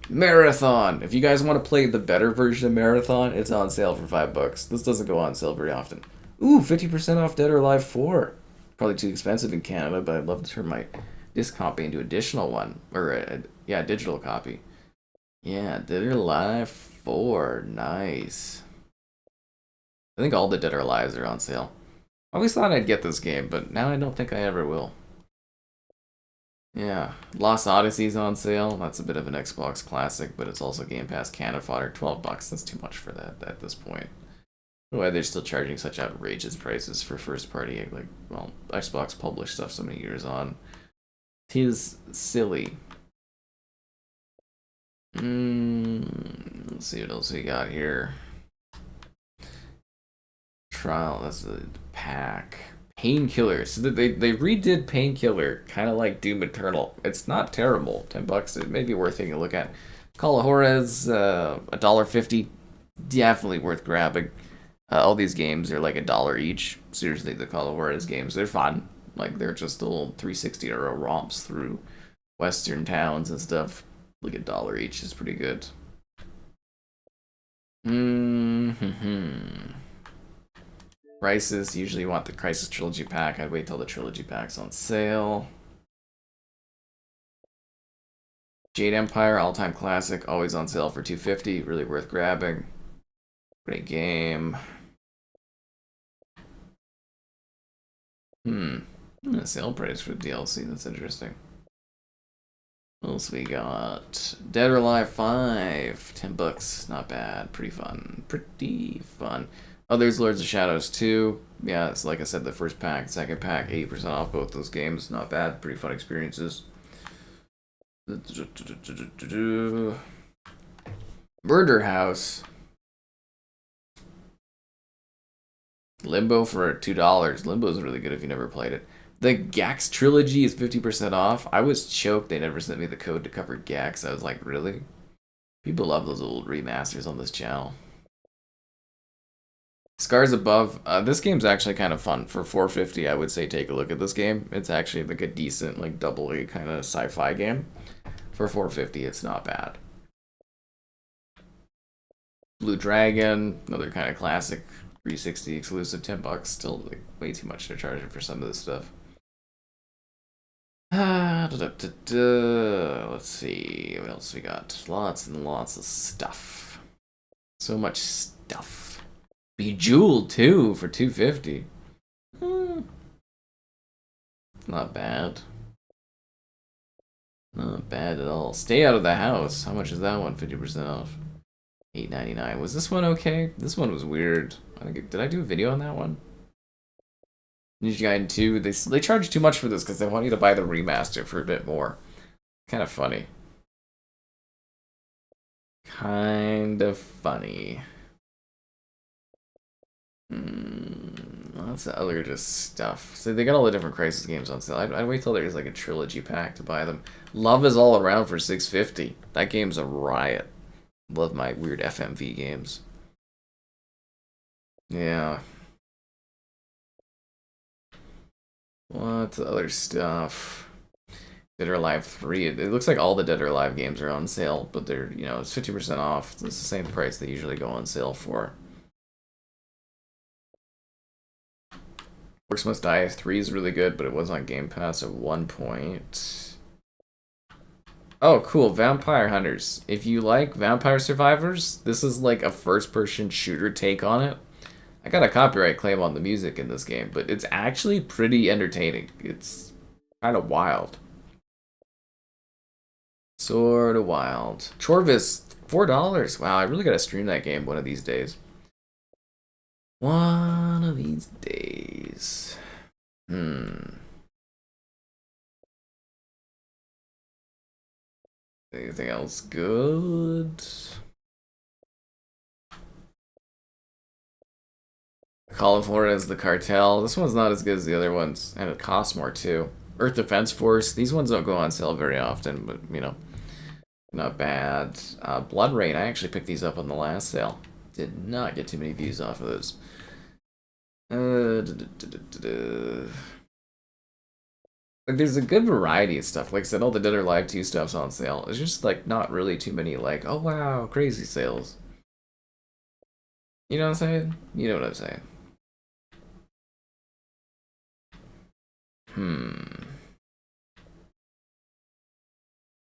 Marathon! If you guys want to play the better version of Marathon, it's on sale for $5. This doesn't go on sale very often. Ooh, 50% off Dead or Alive 4. Probably too expensive in Canada, but I'd love to turn my disc copy into a additional one. Or, a digital copy. Yeah, Dead or Alive 4. Nice. I think all the Dead or Alives are on sale. I always thought I'd get this game, but now I don't think I ever will. Yeah, Lost Odyssey's on sale. That's a bit of an Xbox classic, but it's also Game Pass cannon fodder. $12. That's too much for that at this point. Why they're still charging such outrageous prices for first party, like, well, Xbox published stuff so many years on. Tis silly. Let's see what else we got here. Trial, that's the pack. Painkiller. So they redid Painkiller, kind of like Doom Eternal. It's not terrible. $10. It may be worth taking a look at. Call of Juarez, $1.50, definitely worth grabbing. All these games are like $1 each. Seriously, the Call of Juarez games, they're fun. Like they're just little 360 euro romps through western towns and stuff. Like $1 each is pretty good. Crisis, usually you want the Crisis Trilogy Pack. I'd wait till the Trilogy Pack's on sale. Jade Empire, all-time classic, always on sale for $2.50. Really worth grabbing. Great game. A sale price for the DLC, that's interesting. What else we got? Dead or Alive 5, $10, not bad, pretty fun. Oh, there's Lords of Shadows 2. Yeah, it's like I said, the first pack, second pack, 80% off both those games, not bad, pretty fun experiences. Murder House. Limbo for $2. Limbo is really good if you never played it. The Gax trilogy is 50% off. I was choked they never sent me the code to cover Gax. I was like, really? People love those old remasters on this channel. Scars Above. This game's actually kind of fun. For $4.50, I would say take a look at this game. It's actually like a decent, like double A kind of sci-fi game. For $4.50, it's not bad. Blue Dragon, another kind of classic 360 exclusive, $10. Still like way too much to charge it for some of this stuff. Let's see what else we got. Lots and lots of stuff. So much stuff. Bejeweled too for $2.50. Not bad. Not bad at all. Stay Out of the House. How much is that one? 50% off. $8.99. Was this one okay? This one was weird. Did I do a video on that one? Ninja Gaiden 2. They charge too much for this because they want you to buy the remaster for a bit more. Kind of funny. Kind of funny. Lots of other just stuff. So they got all the different Crisis games on sale. I'd wait till there's like a trilogy pack to buy them. Love is All Around for $6.50. That game's a riot. Love my weird FMV games. Yeah. Lots of other stuff. Dead or Alive 3. It looks like all the Dead or Alive games are on sale, but they're, you know, it's 50% off. It's the same price they usually go on sale for. Works Must Die 3 is really good, but it was on Game Pass at one point. Oh, cool. Vampire Hunters. If you like Vampire Survivors, this is like a first-person shooter take on it. I got a copyright claim on the music in this game, but it's actually pretty entertaining. It's kind of wild. Sort of wild. Chorvis, $4. Wow, I really gotta stream that game one of these days. One of these days. Anything else good? Call of Juarez, The Cartel. This one's not as good as the other ones, and it costs more too. Earth Defense Force. These ones don't go on sale very often, but you know, not bad. Blood Rain. I actually picked these up on the last sale. Did not get too many views off of those. Like, there's a good variety of stuff. Like I said, all the Dead or Alive 2 stuff's on sale. It's just like not really too many like, oh wow, crazy sales. You know what I'm saying? You know what I'm saying.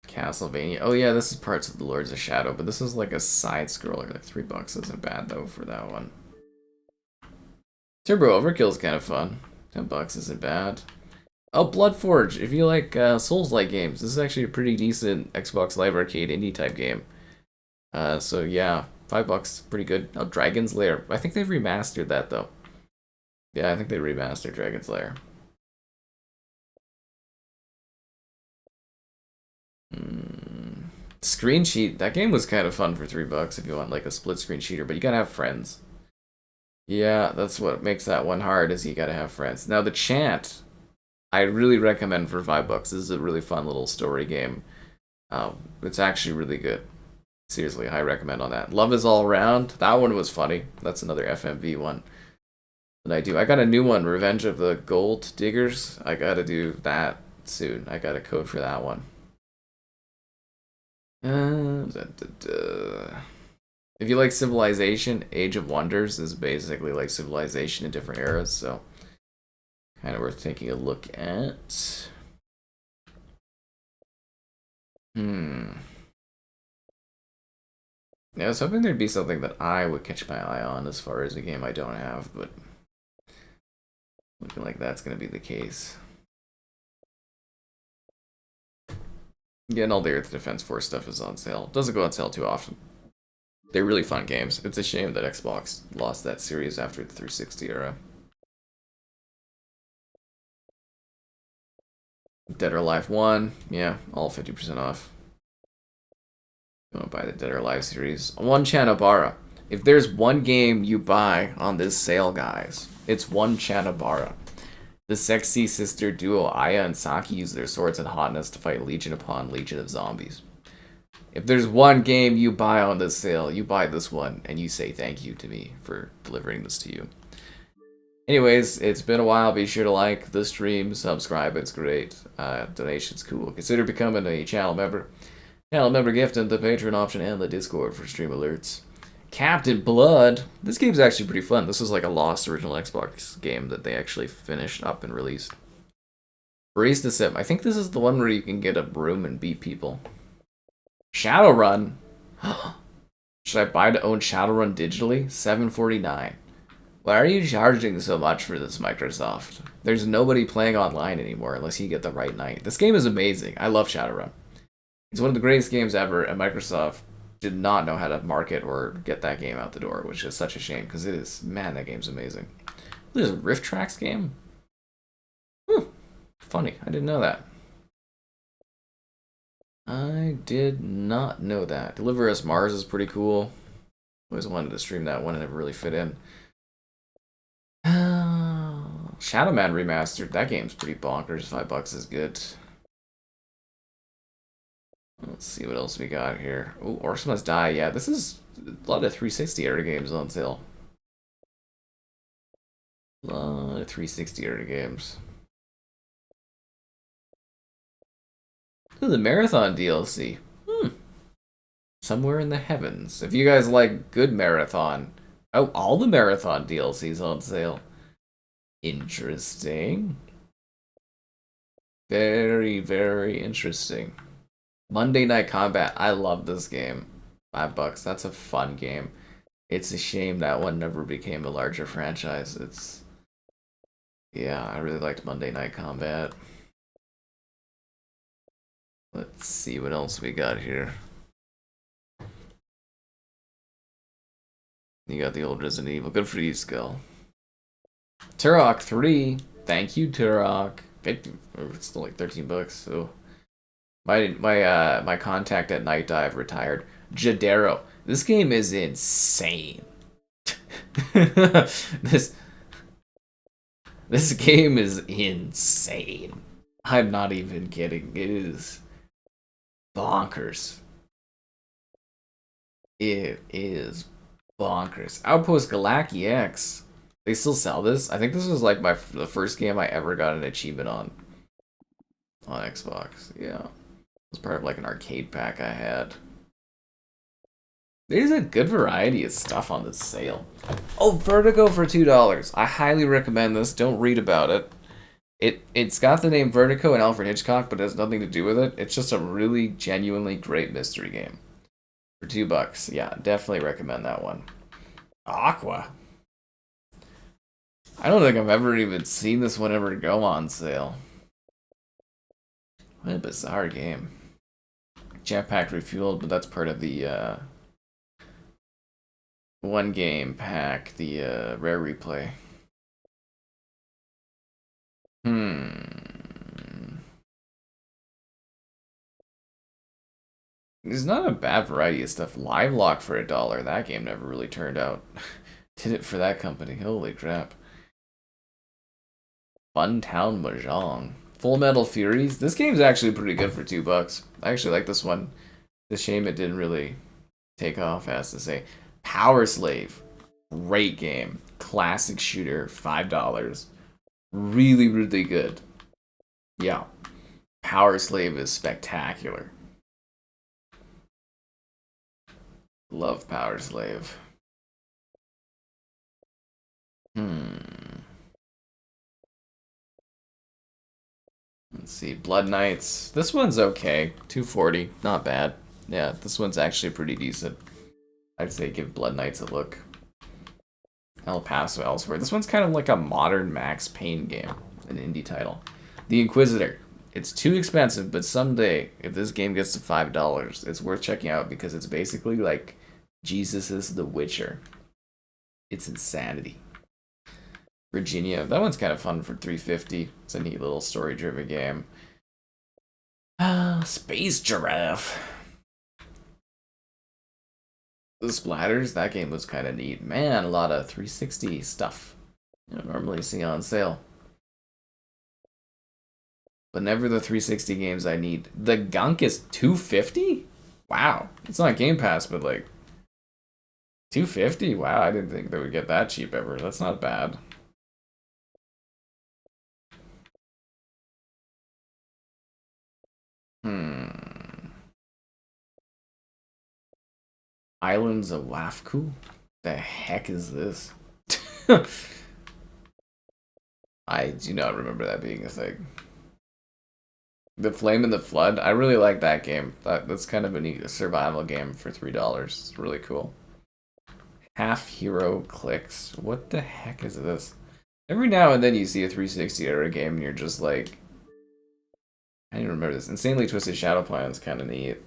Castlevania. Oh yeah, this is parts of the Lords of Shadow, but this is like a side scroller. Like $3 isn't bad though for that one. Turbo Overkill is kind of fun. $10 isn't bad. Oh, Bloodforge. If you like Souls-like games, this is actually a pretty decent Xbox Live Arcade indie type game. So yeah, $5, pretty good. Oh, Dragon's Lair. I think they've remastered that though. Yeah, I think they remastered Dragon's Lair. Screen Sheet. That game was kind of fun for $3 if you want like a split screen shooter, but you gotta have friends. Yeah, that's what makes that one hard, is you gotta have friends. Now the Chant, I really recommend for $5. This is a really fun little story game. It's actually really good. Seriously, high recommend on that. Love is All Around. That one was funny. That's another FMV one that I do. I got a new one, Revenge of the Gold Diggers. I gotta do that soon. I got a code for that one. If you like Civilization, Age of Wonders is basically like Civilization in different eras, so kind of worth taking a look at. Yeah, I was hoping there'd be something that I would catch my eye on as far as a game I don't have, but looking like that's going to be the case. Getting all the Earth Defense Force stuff is on sale. Doesn't go on sale too often. They're really fun games. It's a shame that Xbox lost that series after the 360 era. Dead or Alive 1, yeah, all 50% off. You want to buy the Dead or Alive series. One Chanabara. If there's one game you buy on this sale, guys, it's one Chanabara. The sexy sister duo Aya and Saki use their swords and hotness to fight legion upon legion of zombies. If there's one game you buy on this sale, you buy this one, and you say thank you to me for delivering this to you. Anyways, it's been a while. Be sure to like the stream, subscribe, it's great. Donation's cool. Consider becoming a channel member. Channel member gift and the Patreon option and the Discord for stream alerts. Captain Blood. This game's actually pretty fun. This was like a lost original Xbox game that they actually finished up and released. Barista Sim. I think this is the one where you can get a broom and beat people. Shadowrun. Should I buy to own Shadowrun digitally? $7.49. Why are you charging so much for this, Microsoft? There's nobody playing online anymore unless you get the right night. This game is amazing. I love Shadowrun. It's one of the greatest games ever, and Microsoft did not know how to market or get that game out the door, which is such a shame, because it is, man, that game's amazing. This is a Rift Tracks game? Funny, I didn't know that. I did not know that. Deliver Us Mars is pretty cool. Always wanted to stream that one and never really fit in. Shadow Man Remastered. That game's pretty bonkers. $5 is good. Let's see what else we got here. Oh, Orcs Must Die. Yeah, this is a lot of 360 era games on sale. A lot of 360 era games. Ooh, the Marathon DLC. Somewhere in the heavens. If you guys like good Marathon. Oh, all the Marathon DLCs on sale. Interesting. Very, very interesting. Monday Night Combat. I love this game. $5. That's a fun game. It's a shame that one never became a larger franchise. Yeah, I really liked Monday Night Combat. Let's see what else we got here. You got the old Resident Evil. Good for you, Skull. Turok 3. Thank you, Turok. It's still like $13, so my contact at Night Dive retired. Jadero. This game is insane. This game is insane. I'm not even kidding. It is bonkers. It is bonkers. Outpost Galacti X. They still sell this? I think this was like the first game I ever got an achievement on Xbox. Yeah. It was part of like an arcade pack I had. There's a good variety of stuff on this sale. Oh, Vertigo for $2. I highly recommend this. Don't read about it. It's got the name Vertigo and Alfred Hitchcock, but it has nothing to do with it. It's just a really genuinely great mystery game. For $2. Yeah, definitely recommend that one. Aqua. I don't think I've ever even seen this one ever go on sale. What a bizarre game. Jetpack Refueled, but that's part of the one game pack, the rare replay. There's not a bad variety of stuff. Live Lock for $1. That game never really turned out. Did it for that company. Holy crap. Funtown Mahjong. Full Metal Furies. This game's actually pretty good for $2. I actually like this one. It's a shame it didn't really Takeoff has to say, Power Slave, great game, classic shooter, $5, really really good. Yeah, Power Slave is spectacular. Love Power Slave. Hmm. Let's see, Blood Knights. This one's okay. 240, not bad. Yeah, this one's actually pretty decent. I'd say give Blood Knights a look. El Paso elsewhere. This one's kind of like a modern Max Payne game, an indie title. The Inquisitor. It's too expensive, but someday, if this game gets to $5, it's worth checking out because it's basically like Jesus is The Witcher. It's insanity. Virginia. That one's kind of fun for 350. It's a neat little story-driven game. Space Giraffe. The Splatters, that game was kind of neat. Man, a lot of 360 stuff you don't normally see on sale. But never the 360 games I need. The Gunk is 250? Wow. It's not Game Pass, but like 250? Wow, I didn't think they would get that cheap ever. That's not bad. Islands of Wafku? The heck is this? I do not remember that being a thing. The Flame and the Flood? I really like that game. That's kind of a neat survival game for $3. It's really cool. Half Hero Clicks. What the heck is this? Every now and then you see a 360 era game and you're just like, I didn't remember this. Insanely Twisted Shadow Plan's kind of neat.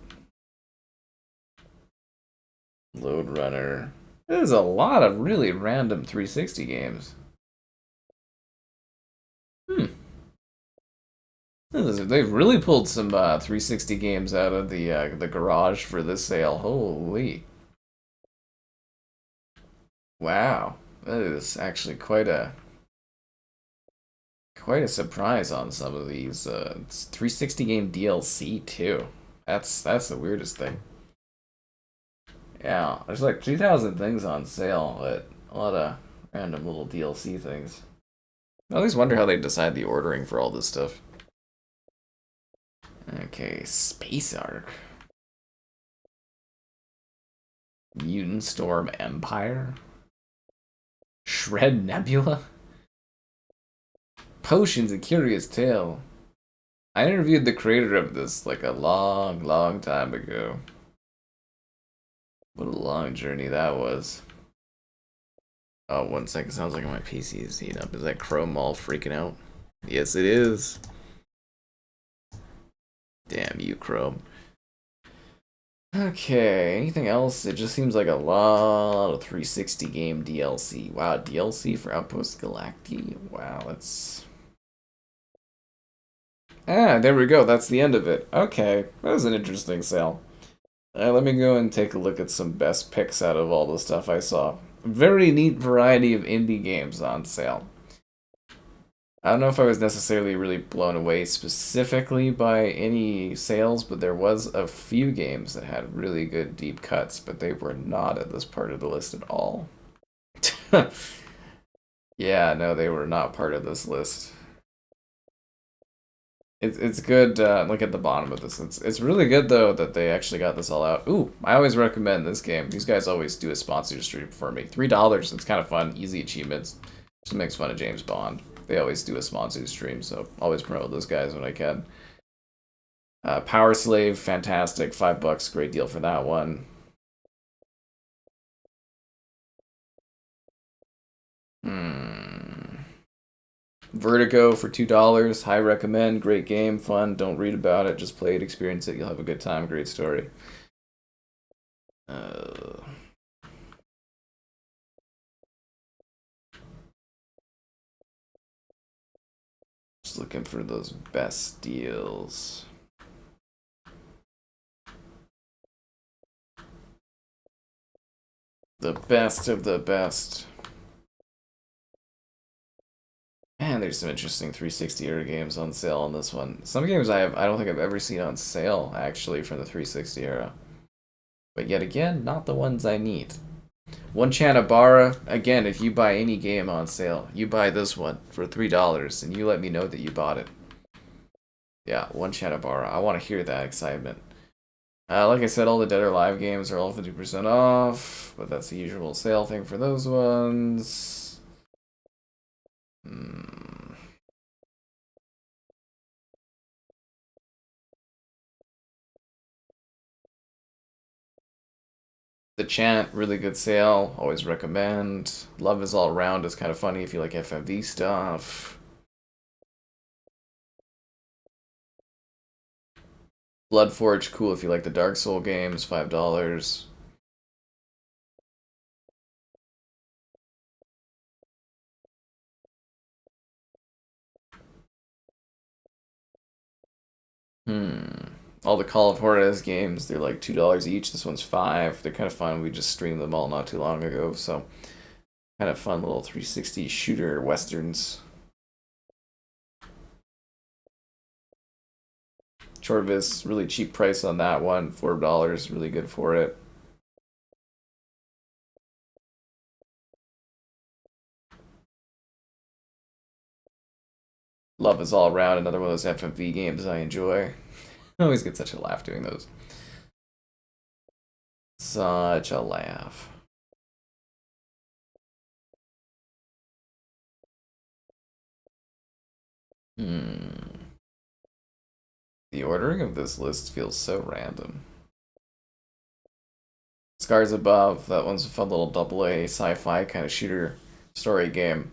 Load Runner. There's a lot of really random 360 games. They've really pulled some 360 games out of the garage for this sale. Holy. Wow. That is actually quite a surprise on some of these. It's 360 game DLC too. That's the weirdest thing. Yeah, there's like 2,000 things on sale, but a lot of random little DLC things. I always wonder how they decide the ordering for all this stuff. Okay, Space Ark. Mutant Storm Empire? Shred Nebula? Potions, A Curious Tale. I interviewed the creator of this like a long, long time ago. What a long journey that was. Oh, 1 second. Sounds like my PC is heating up. Is that Chrome all freaking out? Yes, it is. Damn you, Chrome. Okay, anything else? It just seems like a lot of 360 game DLC. Wow, DLC for Outpost Galacti? Wow, that's... Ah, there we go. That's the end of it. Okay, that was an interesting sale. Let me go and take a look at some best picks out of all the stuff I saw. Very neat variety of indie games on sale. I don't know if I was necessarily really blown away specifically by any sales, but there was a few games that had really good deep cuts, but they were not at this part of the list at all. Yeah, no, they were not part of this list. It's good. Look at the bottom of this. It's really good though that they actually got this all out. Ooh, I always recommend this game. These guys always do a sponsored stream for me. $3. It's kind of fun, easy achievements. Just makes fun of James Bond. They always do a sponsored stream, so always promote those guys when I can. Power Slave, fantastic. $5, great deal for that one. Vertigo for $2. High recommend. Great game, fun. Don't read about it. Just play it, experience it. You'll have a good time. Great story. Just looking for those best deals. The best of the best. Man, there's some interesting 360 era games on sale on this one. Some games I don't think I've ever seen on sale actually from the 360 era. But yet again, not the ones I need. One Chanabara, again, if you buy any game on sale, you buy this one for $3 and you let me know that you bought it. Yeah, one Chanabara. I want to hear that excitement. Like I said, all the Dead or Alive games are all 50% off, but that's the usual sale thing for those ones. The Chant, really good sale. Always recommend. Love is All Around is kind of funny if you like FMV stuff. Bloodforge, cool if you like the Dark Soul games, $5. All the Call of Juarez games, they're like $2 each. This one's 5. They're kind of fun. We just streamed them all not too long ago, so kind of fun little 360 shooter westerns. Chorvis, really cheap price on that one, $4, really good for it. Love is All Around, another one of those FMV games I enjoy. I always get such a laugh doing those. Such a laugh. The ordering of this list feels so random. Scars Above, that one's a fun little AA sci-fi kind of shooter story game.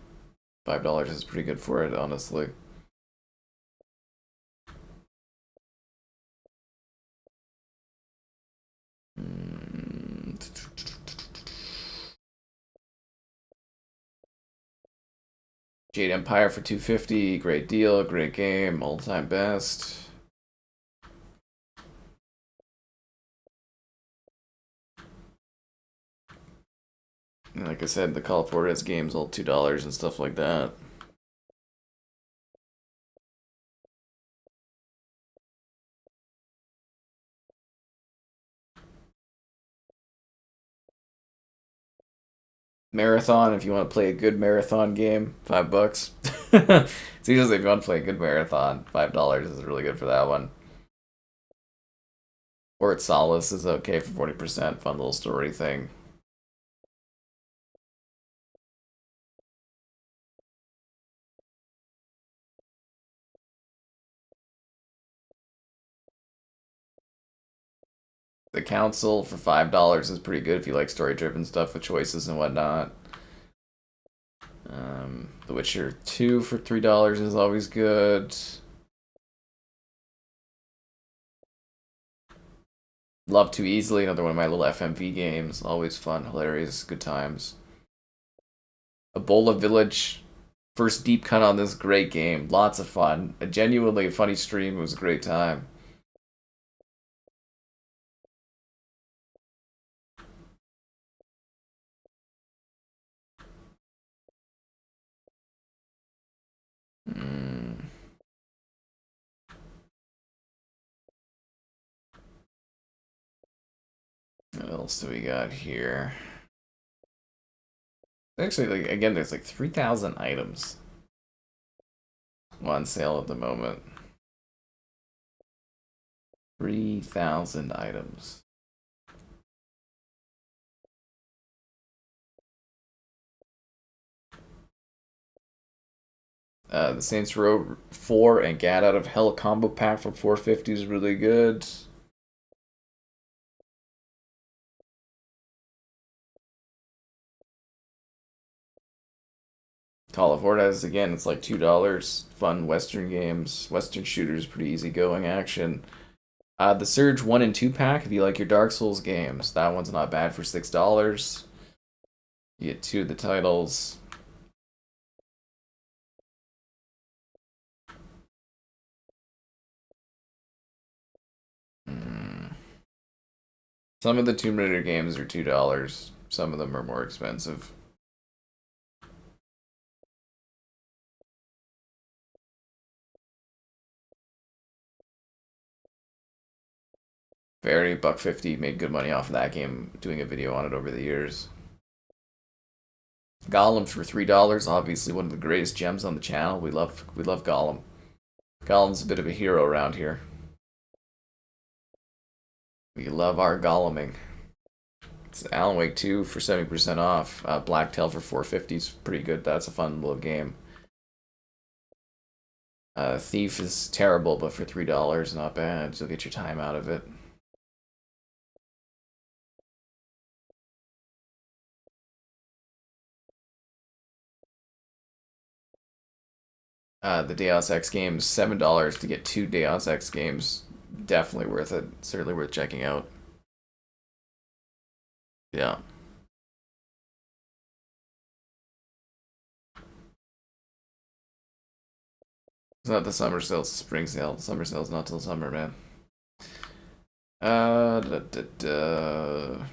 $5 is pretty good for it, honestly. Jade Empire for $2.50, great deal, great game, all-time best. And like I said, the Call of Juarez games all $2 and stuff like that. Marathon, if you want to play a good marathon game, $5. Seriously, if you want to play a good marathon, $5 is really good for that one. Or it's Solace is okay for 40%, fun little story thing. The Council for $5 is pretty good if you like story-driven stuff with choices and whatnot. The Witcher 2 for $3 is always good. Love Too Easily, another one of my little FMV games. Always fun, hilarious, good times. Ebola Village, first deep cut on this great game. Lots of fun. A genuinely funny stream. It was a great time. What else do we got here? Actually, like, again, there's like 3,000 items on sale at the moment. 3,000 items. The Saints Row 4 and Gat Out of Hell combo pack for $4.50 is really good. Call of Juarez, again, it's like $2. Fun Western games. Western shooters, pretty easygoing action. The Surge 1 and 2 pack, if you like your Dark Souls games, that one's not bad for $6. You get 2 of the titles. Some of the Tomb Raider games are $2. Some of them are more expensive. Very $1.50. Made good money off of that game, doing a video on it over the years. Gollum for $3. Obviously one of the greatest gems on the channel. We love Gollum. Gollum's a bit of a hero around here. We love our Golluming. It's Alan Wake 2 for 70% off. Blacktail for $4.50 is pretty good. That's a fun little game. Thief is terrible, but for $3, not bad. You'll get your time out of it. The Deus Ex games, $7 to get 2 Deus Ex games. Definitely worth it. Certainly worth checking out. Yeah. It's not the summer sale, it's the spring sale. The summer sale's not till summer, man. Da, da, da.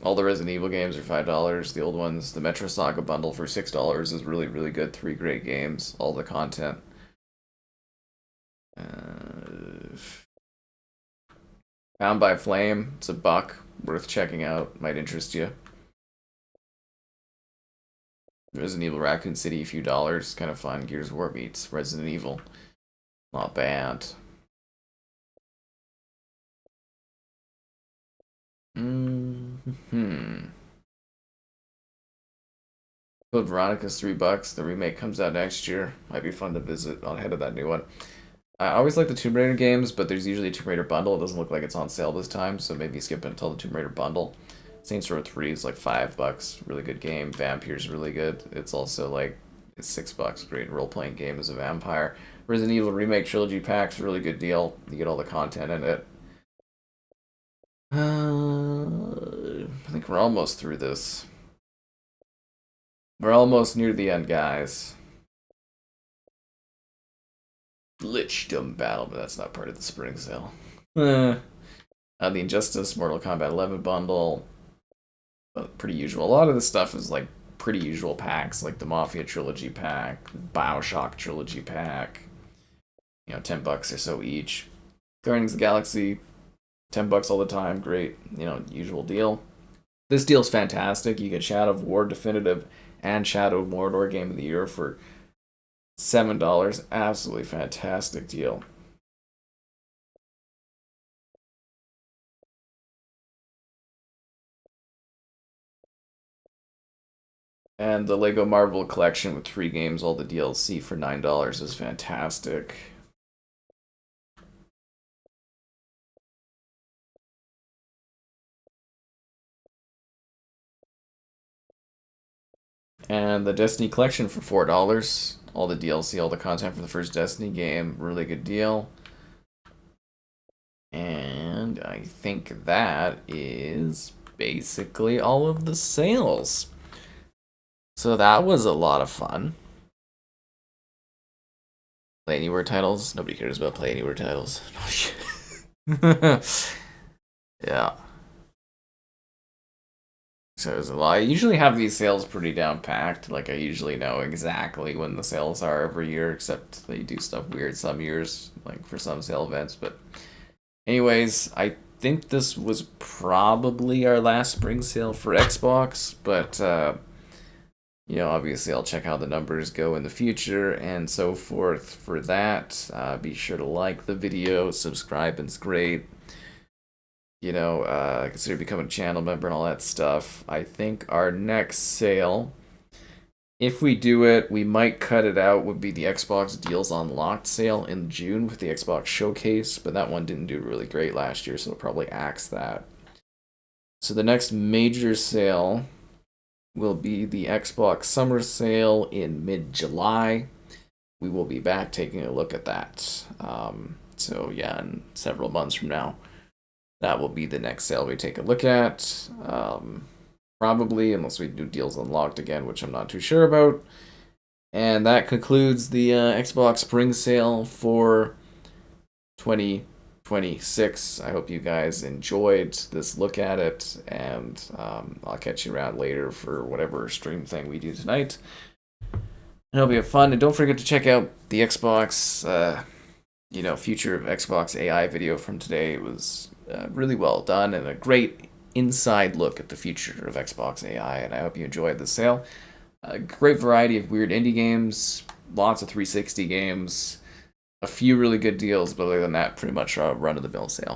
All the Resident Evil games are $5. The old ones, the Metro Saga bundle for $6 is really, really good. 3 great games, all the content. Bound by Flame, it's $1, worth checking out, might interest you. Resident Evil Raccoon City, a few dollars, kind of fun. Gears of War meets Resident Evil, not bad. Code Veronica's $3. The remake comes out next year. Might be fun to visit ahead of that new one. I always like the Tomb Raider games, but there's usually a Tomb Raider bundle. It doesn't look like it's on sale this time, so maybe skip it until the Tomb Raider bundle. Saints Row 3 is like $5. Really good game. Vampire's really good. It's also like it's $6. Great role-playing game as a vampire. Resident Evil Remake Trilogy Pack's a really good deal. You get all the content in it. I think we're almost through this. We're almost near the end, guys. Lichdom Battle, but that's not part of the spring sale. The Injustice Mortal Kombat 11 bundle. Pretty usual. A lot of this stuff is like pretty usual packs, like the Mafia Trilogy pack, Bioshock Trilogy pack. You know, $10 or so each. Guardians of the Galaxy, $10 all the time. Great, you know, usual deal. This deal's fantastic. You get Shadow of War Definitive and Shadow of Mordor Game of the Year for $7. Absolutely fantastic deal. And the Lego Marvel Collection with 3 games, all the DLC for $9 is fantastic. And the Destiny Collection for $4. All the DLC, all the content for the first Destiny game. Really good deal. And I think that is basically all of the sales. So that was a lot of fun. Play Anywhere titles. Nobody cares about Play Anywhere titles. Yeah. So there's a lot. I usually have these sales pretty down packed. Like I usually know exactly when the sales are every year, except they do stuff weird some years, like for some sale events. But anyways, I think this was probably our last spring sale for Xbox, but you know, obviously I'll check how the numbers go in the future and so forth for that. Be sure to like the video, subscribe, it's great. You know, consider becoming a channel member and all that stuff. I think our next sale, if we do it, we might cut it out, would be the Xbox Deals Unlocked sale in June with the Xbox Showcase, but that one didn't do really great last year, so we'll probably axe that. So the next major sale will be the Xbox Summer Sale in mid-July. We will be back taking a look at that. So yeah, in several months from now. That will be the next sale we take a look at. Probably, unless we do Deals Unlocked again, which I'm not too sure about. And that concludes the Xbox Spring Sale for 2026. I hope you guys enjoyed this look at it, and I'll catch you around later for whatever stream thing we do tonight. And hope you have fun, and don't forget to check out the Xbox future of Xbox AI video from today. It was really well done and a great inside look at the future of Xbox AI, and I hope you enjoyed the sale. A great variety of weird indie games, lots of 360 games, a few really good deals, but other than that, pretty much a run-of-the-mill sale.